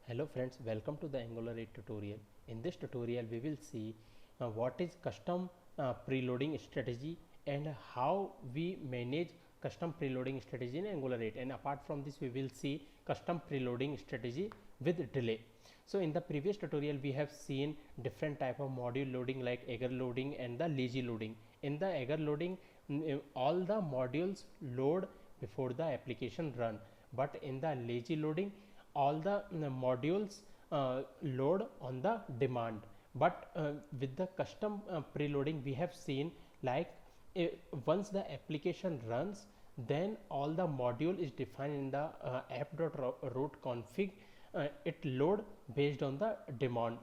Hello friends, welcome to the Angular 8 tutorial. In this tutorial we will see what is custom preloading strategy and how we manage custom preloading strategy in Angular 8, and apart from this we will see custom preloading strategy with delay. So in the previous tutorial we have seen different type of module loading like eager loading and the lazy loading. In the eager loading, all the modules load before the application run, but in the lazy loading all the modules load on the demand. But with the custom preloading we have seen, like uh, once the application runs, then all the module is defined in the app.root config. It load based on the demand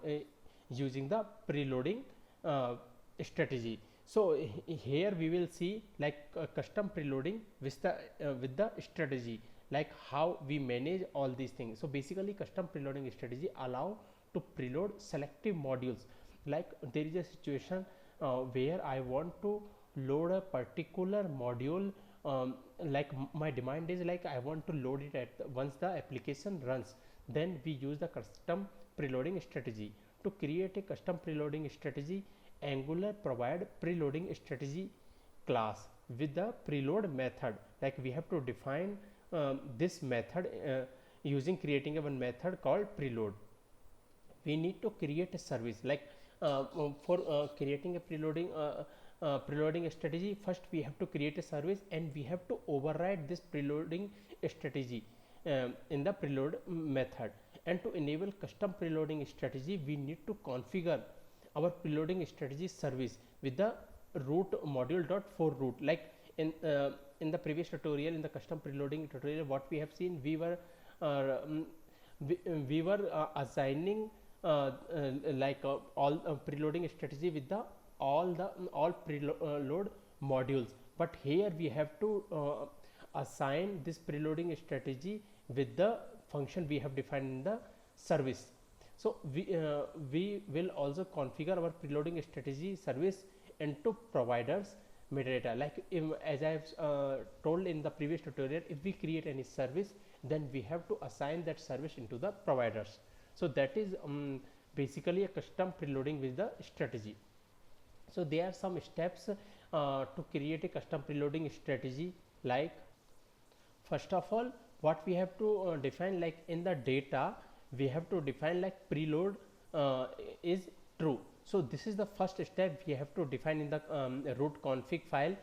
using the preloading uh, strategy. So here we will see like custom preloading with the strategy, like how we manage all these things. So basically custom preloading strategy allow to preload selective modules. Like there is a situation where I want to load a particular module, like my demand is like I want to load it at once the application runs, then we use the custom preloading strategy. To create a custom preloading strategy, Angular provide preloading strategy class with the preload method. Like we have to define this method using creating a one method called preload. We need to create a service, like for creating a preloading strategy, first we have to create a service and we have to override this preloading strategy in the preload method. And to enable custom preloading strategy, we need to configure our preloading strategy service with the root module dot for root. Like in the previous tutorial, in the custom preloading tutorial, what we have seen, uh, we were assigning like all preloading strategy with the all preload modules. But here we have to assign this preloading strategy with the function we have defined in the service. So we will also configure our preloading strategy service into providers metadata. Like as I have told in the previous tutorial, if we create any service, then we have to assign that service into the providers. So that is basically a custom preloading with the strategy. So there are some steps to create a custom preloading strategy. Like first of all, what we have to define, like in the data we have to define like preload is true. So this is the first step we have to define in the root config file.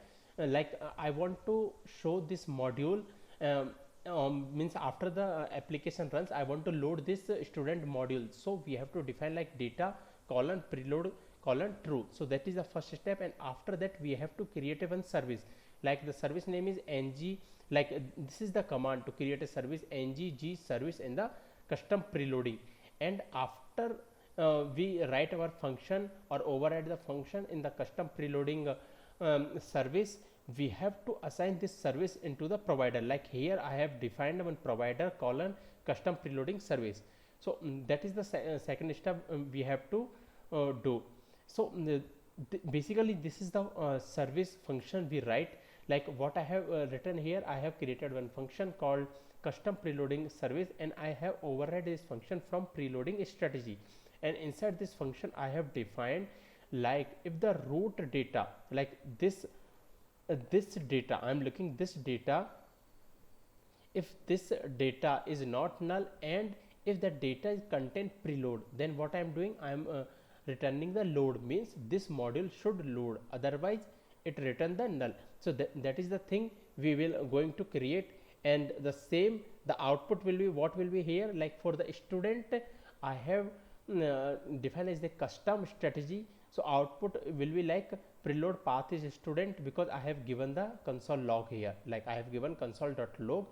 I want to show this module, means after the application runs I want to load this student module. So we have to define like data colon preload colon true. So that is the first step, and after that we have to create a one service. Like the service name is ng, like this is the command to create a service, ng service in the custom preloading. And after we write our function or override the function in the custom preloading service, we have to assign this service into the provider. Like here I have defined one provider colon custom preloading service. So that is the second step we have to do. So basically this is the service function we write. Like what I have written here, I have created one function called custom preloading service, and I have override this function from preloading strategy. And inside this function I have defined, like if the root data, like this data, I'm looking this data, if this data is not null and if the data is content preload, then what I am doing, I am returning the load, means this module should load, otherwise it return the null. So that is the thing we will going to create. And the same, the output will be what will be here. Like for the student I have defined as the custom strategy. So output will be like preload path is student, because I have given the console log here. Like I have given console.log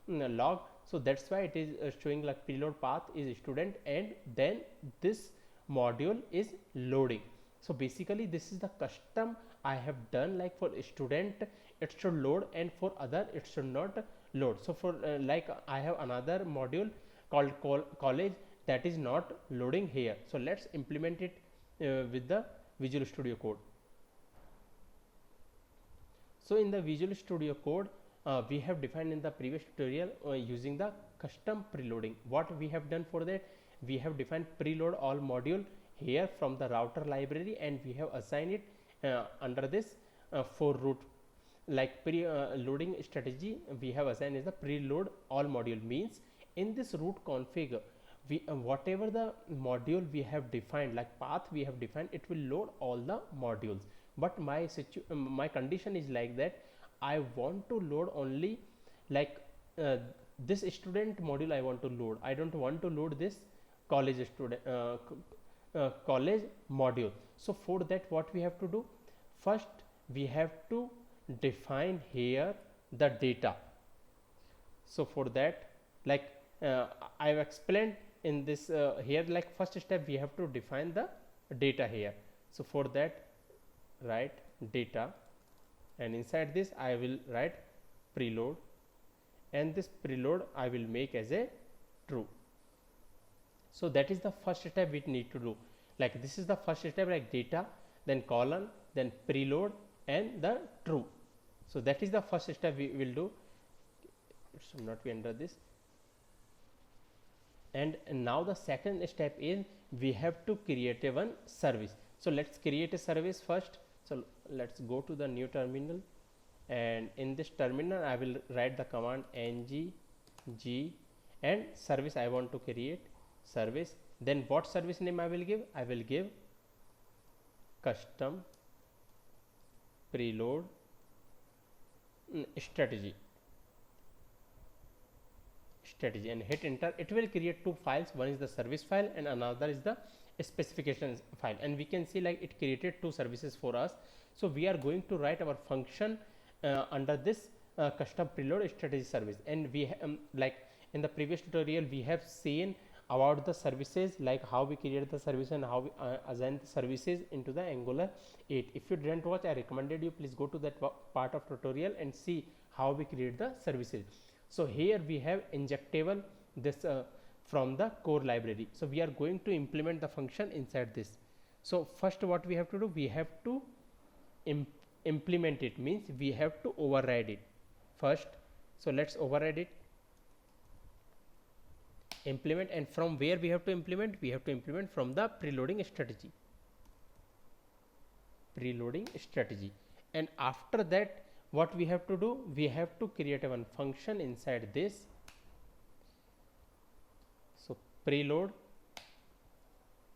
log. So that's why it is showing like preload path is student, and then this module is loading. So basically this is the custom I have done. Like for student it should load, and for other it should not load. So for like I have another module called college that is not loading here. So let's implement it with the Visual Studio Code. So in the Visual Studio Code we have defined in the previous tutorial using the custom preloading. What we have done for that, we have defined preload all module here from the router library, and we have assigned it under this for root, like loading strategy we have assigned is the preload all module. Means in this root config, we whatever the module we have defined, like path we have defined, it will load all the modules. But my condition is like that I want to load only like this student module I want to load. I don't want to load this college student college module. So for that, what we have to do, first we have to define here the data. So for that, like I have explained in this here, like first step we have to define the data here. So for that, write data, and inside this I will write preload, and this preload I will make as a true. So that is the first step we need to do. Like this is the first step, like data, then colon, then preload, and the true. So that is the first step we will do. It should not be under this. And now the second step is we have to create a one service. So let's create a service first. So let's go to the new terminal, and in this terminal I will write the command ng g and service I want to create service. Then what service name I will give? I will give custom preload strategy, and hit enter. It will create two files, one is the service file and another is the specifications file, and we can see like it created two services for us. So we are going to write our function under this custom preload strategy service, and we like in the previous tutorial we have seen about the services, like how we create the service and how we assign the services into the Angular 8. If you didn't watch, I recommended you please go to that part of tutorial and see how we create the services. So here we have injectable this from the core library. So we are going to implement the function inside this. So first what we have to do, we have to implement it, means we have to override it first. So let's override it, implement, and from where we have to implement? We have to implement from the preloading strategy. And after that, what we have to do, we have to create a one function inside this. So preload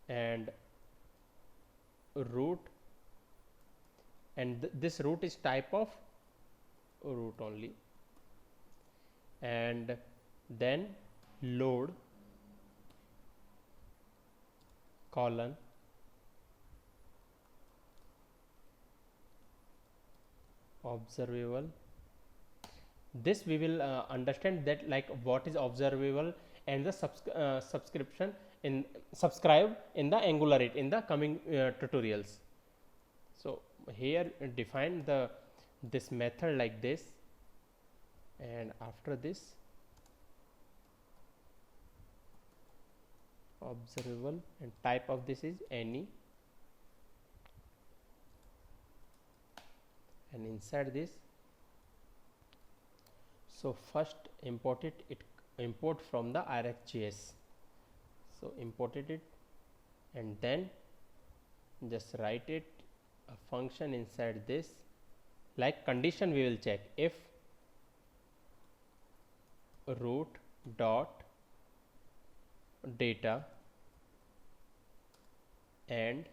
and root, and this root is type of root only, and then load colon observable. This we will understand that like what is observable, and the subscribe in the Angular 8 in the coming tutorials. So here define this method like this, and after this observable, and type of this is any, and inside this, so first import import from the RxJS. So imported it, and then just write it a function inside this, like condition we will check if root dot data and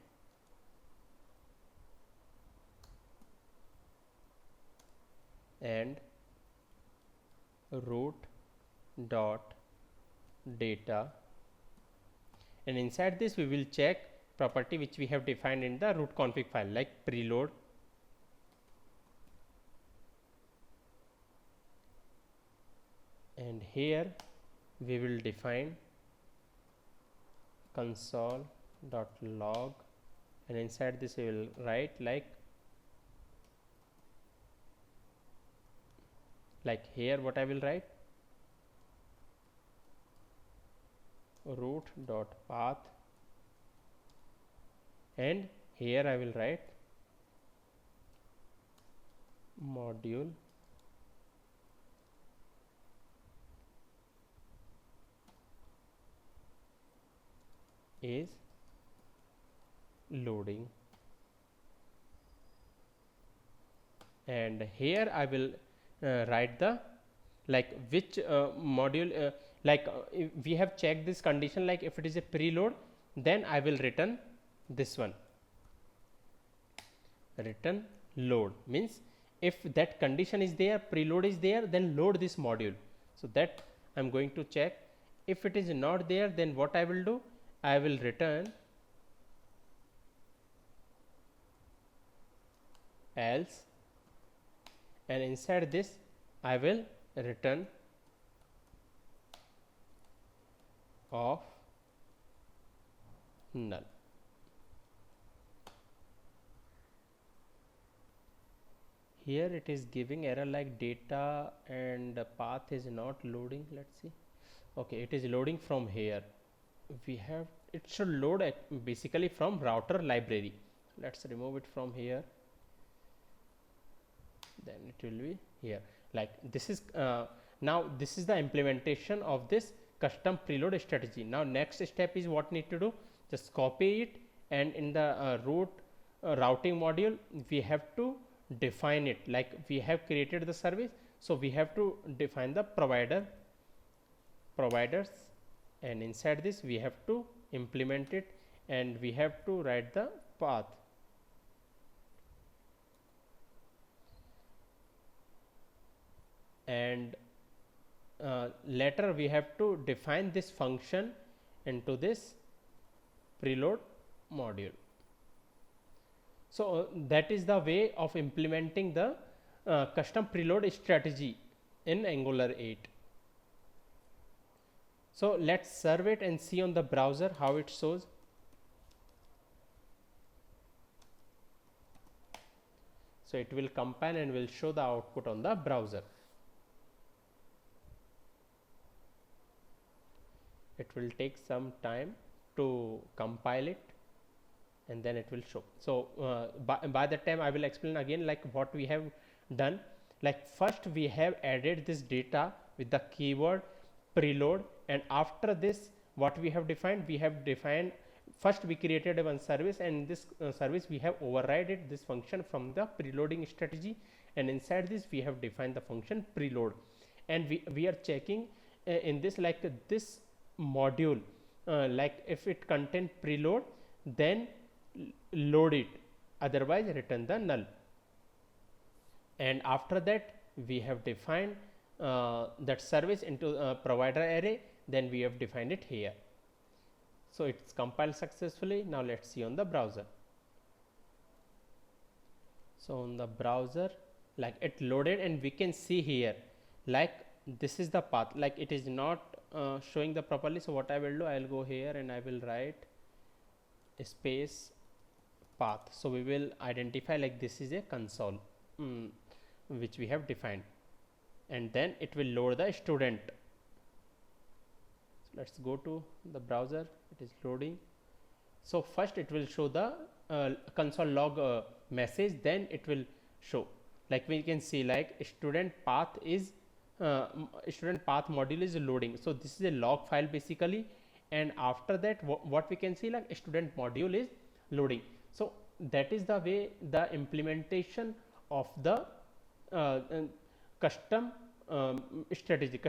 root dot data, and inside this we will check property which we have defined in the root config file, like preload, and here we will define console.log, and inside this we will write like here what I will write, root.path, and here I will write module is loading, and here I will write the like which module if we have checked this condition, like if it is a preload, then I will return this one, return load, means if that condition is there, preload is there, then load this module. So that I am going to check. If it is not there, then what I will do, I will return else, and inside this I will return of null. Here it is giving error like data and path is not loading. Let's see. Okay, it is loading from here. We have, it should load basically from router library. Let's remove it from here. Then it will be here. Like this is now this is the implementation of this custom preload strategy. Now next step is what need to do, just copy it, and in the root routing module we have to define it. Like we have created the service, so we have to define the providers, and inside this we have to implement it, and we have to write the path. And later we have to define this function into this preload module. So that is the way of implementing the custom preload strategy in Angular 8. So let's serve it and see on the browser how it shows. So it will compile and will show the output on the browser. It will take some time to compile it, and then it will show. So by that time I will explain again like what we have done. Like first we have added this data with the keyword preload, and after this what we have defined, first we created one service, and this service we have overridden this function from the preloading strategy, and inside this we have defined the function preload, and we are checking in this like this module, like if it contain preload, then load it, otherwise return the null. And after that we have defined that service into provider array, then we have defined it here. So it's compiled successfully. Now let's see on the browser. So on the browser, like it loaded, and we can see here like this is the path, like it is not showing the properly. So what I will do, I will go here and I will write space path. So we will identify like this is a console which we have defined, and then it will load the student. So let's go to the browser. It is loading. So first it will show the console log message, then it will show, like we can see like student path is student path module is loading. So this is a log file basically, and after that what we can see like student module is loading. So that is the way the implementation of the custom strategy,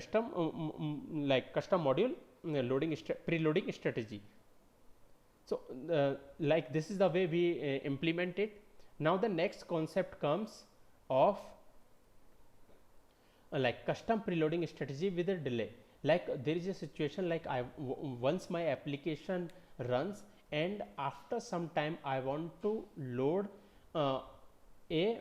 like custom module loading preloading strategy. So like this is the way we implement it. Now the next concept comes of like custom preloading strategy with a delay. Like there is a situation like once my application runs, and after some time I want to load a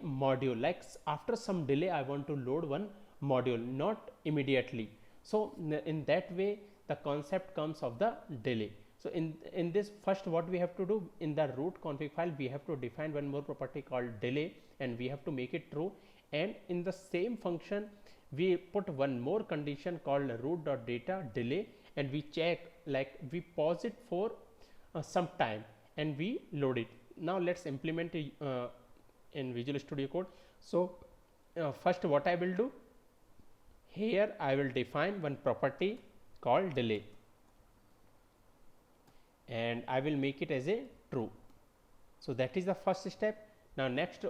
module, like after some delay I want to load one module, not immediately. So in that way the concept comes of the delay. So in this, first what we have to do, in the root config file we have to define one more property called delay, and we have to make it true, and in the same function we put one more condition called root.data delay, and we check, like we pause it for some time and we load it. Now let's implement it in Visual Studio Code. So first what I will do, here I will define one property called delay, and I will make it as a true. So that is the first step. Now next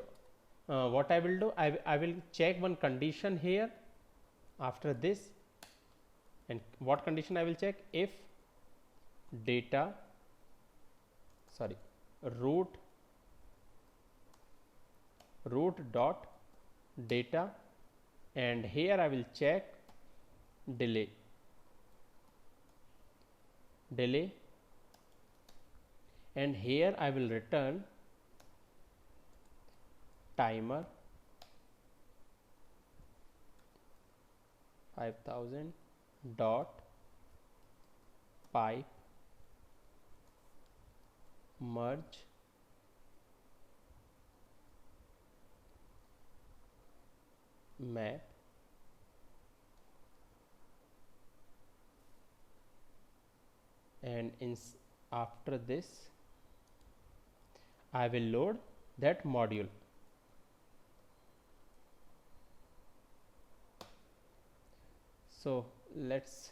what I will do, I will check one condition here after this. And what condition I will check? If data, sorry, root dot data, and here I will check delay, and here I will return timer 5000 dot pipe merge map and after this I will load that module. So let's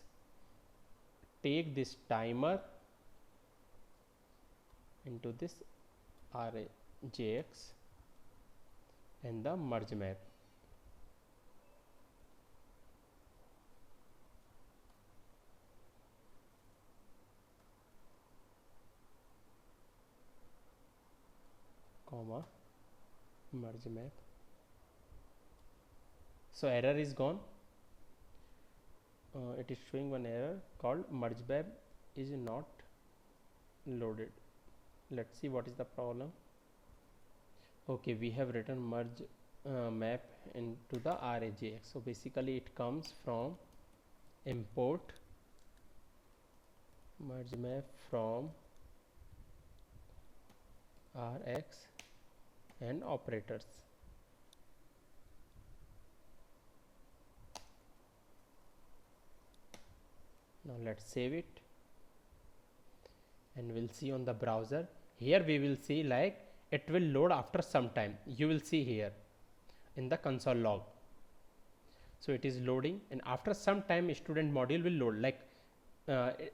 take this timer into this ArrayJX and the merge map. Comma merge map. So error is gone. It is showing one error called merge map is not loaded. Let's see what is the problem. Okay, we have written merge map into the ArrayJX. So basically it comes from import merge map from Rx and operators. Now let's save it and we'll see on the browser. Here we will see like it will load after some time. You will see here in the console log. So it is loading, and after some time student module will load. Like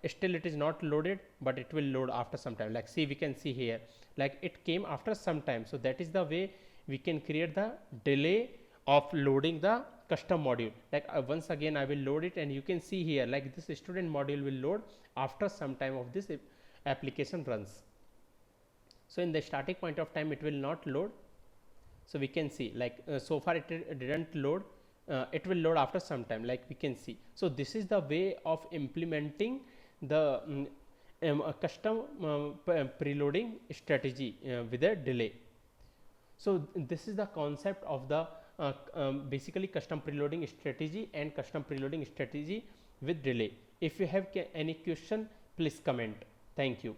still it is not loaded, but it will load after some time. Like see, we can see here like it came after some time. So that is the way we can create the delay of loading the custom module. Like once again I will load it, and you can see here like this student module will load after some time of this application runs. So in the starting point of time it will not load. So we can see like so far it didn't load. It will load after some time, like we can see. So this is the way of implementing the custom preloading strategy with a delay. So this is the concept of the basically custom preloading strategy and custom preloading strategy with delay. If you have any question, please comment. Thank you.